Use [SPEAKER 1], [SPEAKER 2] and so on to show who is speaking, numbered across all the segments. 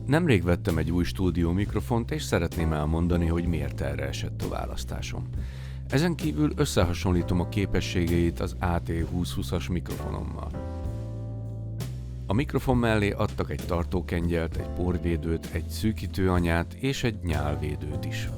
[SPEAKER 1] Nemrég vettem egy új stúdió mikrofont, és szeretném elmondani, hogy miért erre esett a választásom. Ezen kívül összehasonlítom a képességeit az AT2020-as mikrofonommal. A mikrofon mellé adtak egy tartókengyelt, egy porvédőt, egy szűkítőanyát és egy nyálvédőt is.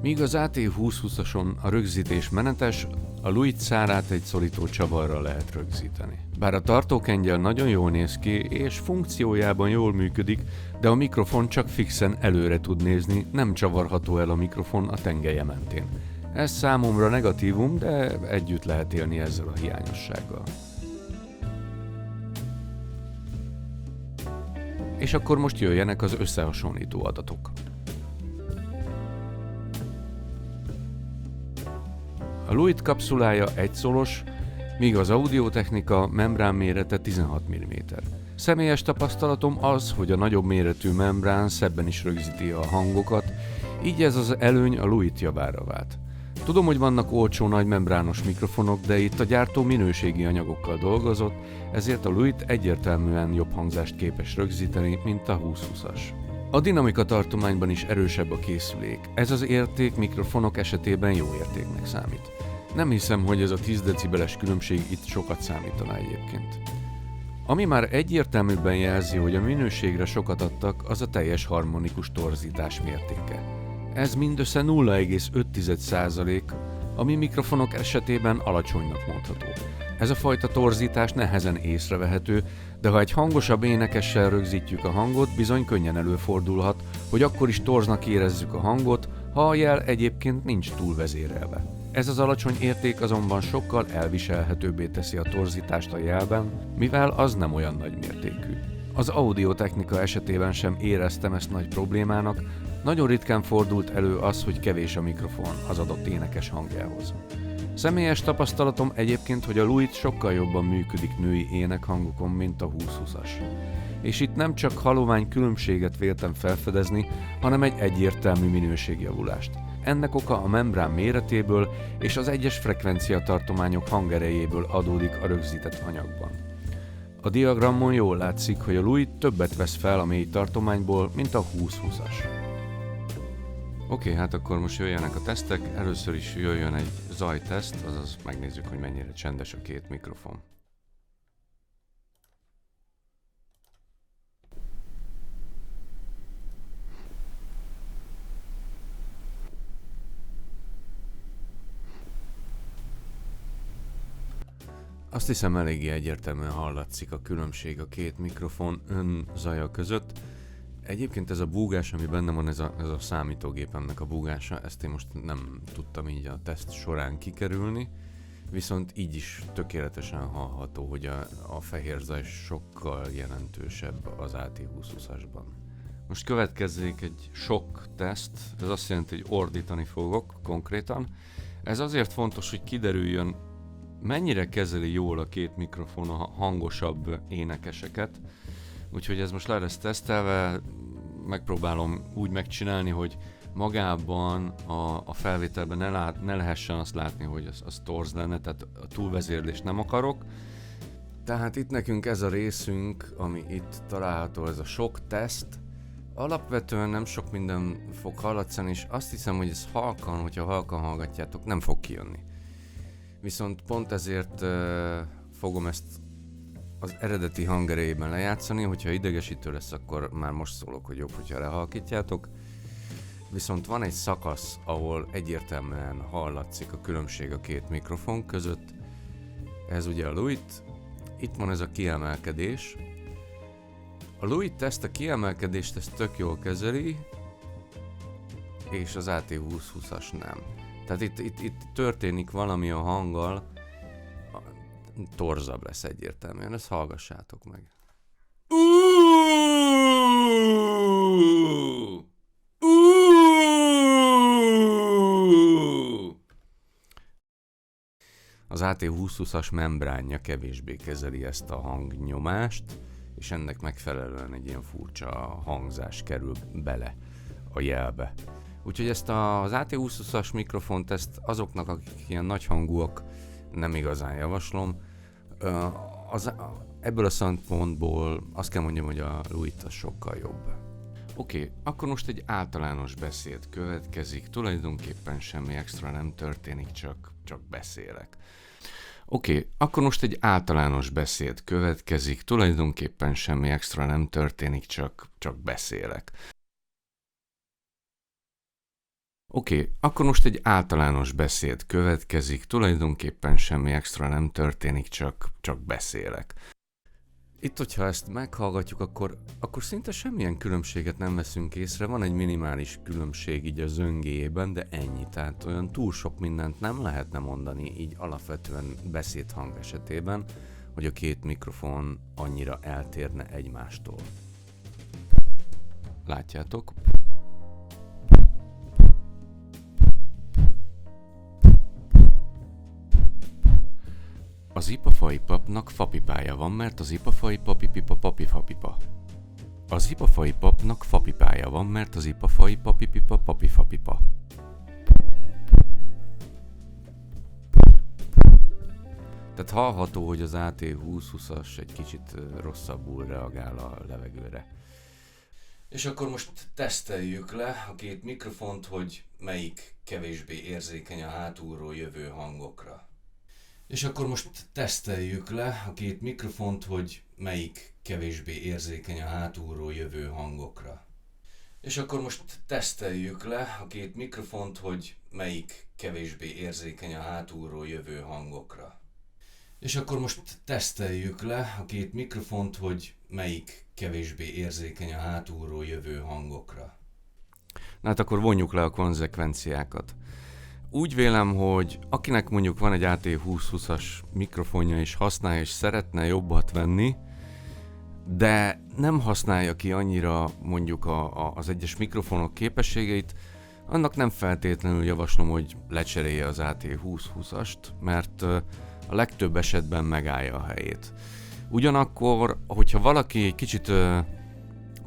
[SPEAKER 1] Míg az AT2020-ason a rögzítés menetes, a Luit szárát egy szorító csavarral lehet rögzíteni. Bár a tartókengyel nagyon jól néz ki és funkciójában jól működik, de a mikrofon csak fixen előre tud nézni, nem csavarható el a mikrofon a tengelye mentén. Ez számomra negatívum, de együtt lehet élni ezzel a hiányossággal. És akkor most jöjjenek az összehasonlító adatok. A Luit kapszulája 1 szolos, míg az Audio-Technica membrán mérete 16 mm. Személyes tapasztalatom az, hogy a nagyobb méretű membrán szebben is rögzíti a hangokat, így ez az előny a Luit javára vált. Tudom, hogy vannak olcsó nagy membrános mikrofonok, de itt a gyártó minőségi anyagokkal dolgozott, ezért a Luit egyértelműen jobb hangzást képes rögzíteni, mint a 2020-as. A dinamika tartományban is erősebb a készülék. Ez az érték mikrofonok esetében jó értéknek számít. Nem hiszem, hogy ez a 10 decibeles különbség itt sokat számítana egyébként. Ami már egyértelműbben jelzi, hogy a minőségre sokat adtak, az a teljes harmonikus torzítás mértéke. Ez mindössze 0,5%, ami mikrofonok esetében alacsonynak mondható. Ez a fajta torzítás nehezen észrevehető, de ha egy hangosabb énekessel rögzítjük a hangot, bizony könnyen előfordulhat, hogy akkor is torznak érezzük a hangot, ha a jel egyébként nincs túl vezérelve. Ez az alacsony érték azonban sokkal elviselhetőbbé teszi a torzítást a jelben, mivel az nem olyan nagy mértékű. Az Audio-Technica esetében sem éreztem ezt nagy problémának, nagyon ritkán fordult elő az, hogy kevés a mikrofon az adott énekes hangjához. Személyes tapasztalatom egyébként, hogy a Luit sokkal jobban működik női énekhangokon, mint a 2020-as. És itt nem csak halovány különbséget véltem felfedezni, hanem egy egyértelmű minőségjavulást. Ennek oka a membrán méretéből és az egyes frekvenciatartományok hangerejéből adódik a rögzített anyagban. A diagramon jól látszik, hogy a Luit többet vesz fel a mély tartományból, mint a 2020-as. Oké, hát akkor most jöjjenek a tesztek. Először is jöjjön egy zajteszt, azaz megnézzük, hogy mennyire csendes a két mikrofon. Azt hiszem, eléggé egyértelműen hallatszik a különbség a két mikrofon zaja között. Egyébként ez a búgás, ami benne van, ez a számítógépemnek a búgása, ezt én most nem tudtam így a teszt során kikerülni, viszont így is tökéletesen hallható, hogy a fehér zaj sokkal jelentősebb az AT2020-asban. Most következzék egy sok teszt, ez azt jelenti, hogy ordítani fogok konkrétan. Ez azért fontos, hogy kiderüljön, mennyire kezeli jól a két mikrofon a hangosabb énekeseket. Úgyhogy ez most le lesz tesztelve, megpróbálom úgy megcsinálni, hogy magában a felvételben ne lehessen azt látni, hogy az torz lenne, tehát a túlvezérlést nem akarok. Tehát itt nekünk ez a részünk, ami itt található, ez a sok teszt. Alapvetően nem sok minden fog hallatszani, és azt hiszem, hogy ez halkan, hogyha halkan hallgatjátok, nem fog kijönni. Viszont pont ezért fogom ezt az eredeti hangerejében lejátszani, hogyha idegesítő lesz, akkor már most szólok, hogy jobb, hogyha lehalkítjátok. Viszont van egy szakasz, ahol egyértelműen hallatszik a különbség a két mikrofon között. Ez ugye a Luit, itt van ez a kiemelkedés. A Luit ezt a kiemelkedést ezt tök jól kezeli, és az AT2020-as nem. Tehát itt történik valami a hanggal, torzabb lesz egyértelműen, ezt hallgassátok meg. Az AT2020-as membránja kevésbé kezeli ezt a hangnyomást, és ennek megfelelően egy ilyen furcsa hangzás kerül bele a jelbe. Úgyhogy ezt az AT2020-as mikrofont, ezt azoknak, akik ilyen nagyhangúak, nem igazán javaslom. ebből a szempontból azt kell mondjam, hogy a Luit az sokkal jobb. Oké, akkor most egy általános beszéd következik, tulajdonképpen semmi extra nem történik, csak beszélek. Oké, akkor most egy általános beszéd következik, tulajdonképpen semmi extra nem történik, csak beszélek. Oké, akkor most egy általános beszéd következik, tulajdonképpen semmi extra nem történik, csak beszélek. Itt, hogyha ezt meghallgatjuk, akkor szinte semmilyen különbséget nem veszünk észre, van egy minimális különbség így a zöngéjében, de ennyi, tehát olyan túl sok mindent nem lehetne mondani így alapvetően beszédhang esetében, hogy a két mikrofon annyira eltérne egymástól. Látjátok? Az ipafai papnak fapipája van, mert az ipafai papipipa papifapipa. Az ipafai papnak fapipája van, mert az ipafai papipipa papifapipa. Tehát hallható, hogy az AT2020-as egy kicsit rosszabbul reagál a levegőre. És akkor most teszteljük le a két mikrofont, hogy melyik kevésbé érzékeny a hátulról jövő hangokra. És akkor most teszteljük le a két mikrofont, hogy melyik kevésbé érzékeny a hátulról jövő hangokra. És akkor most teszteljük le a két mikrofont, hogy melyik kevésbé érzékeny a hátulról jövő hangokra. És akkor most teszteljük le a két mikrofont, hogy melyik kevésbé érzékeny a hátulról jövő hangokra. Na hát akkor vonjuk le a konzekvenciákat. Úgy vélem, hogy akinek mondjuk van egy AT2020-as mikrofonja és használja és szeretne jobbat venni, de nem használja ki annyira mondjuk az egyes mikrofonok képességeit, annak nem feltétlenül javaslom, hogy lecserélje az AT2020-ast, mert a legtöbb esetben megállja a helyét. Ugyanakkor, hogyha valaki egy kicsit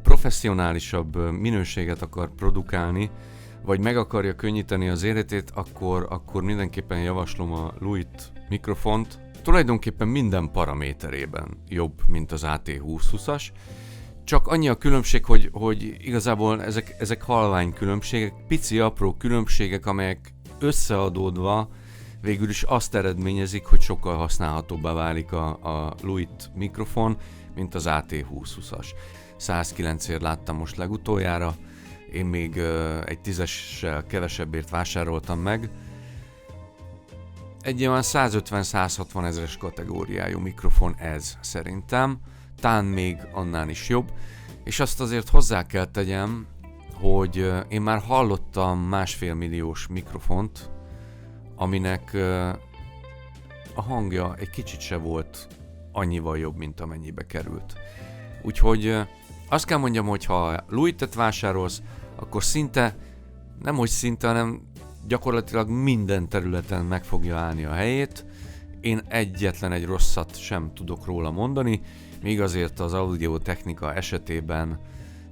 [SPEAKER 1] professzionálisabb minőséget akar produkálni, vagy meg akarja könnyíteni az életét, akkor mindenképpen javaslom a Luit mikrofont. Tulajdonképpen minden paraméterében jobb, mint az AT2020-as. Csak annyi a különbség, hogy igazából ezek halvány különbségek, pici apró különbségek, amelyek összeadódva végül is azt eredményezik, hogy sokkal használhatóbbá válik a Luit mikrofon, mint az AT2020-as. 109-ért láttam most legutoljára, én még egy 10-essel kevesebbért vásároltam meg. Egy olyan 150-160 ezeres kategóriájú mikrofon ez szerintem, talán még annál is jobb, és azt azért hozzá kell tegyem, hogy én már hallottam 1,5 milliós mikrofont, aminek a hangja egy kicsit se volt annyival jobb, mint amennyibe került. Úgyhogy azt kell mondjam, hogy ha Luitet vásárolsz, akkor hanem gyakorlatilag minden területen meg fogja állni a helyét. Én egyetlen egy rosszat sem tudok róla mondani, míg azért az audiotechnika esetében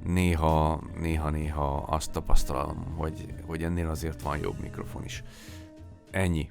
[SPEAKER 1] néha azt tapasztalom, hogy ennél azért van jobb mikrofon is. Ennyi.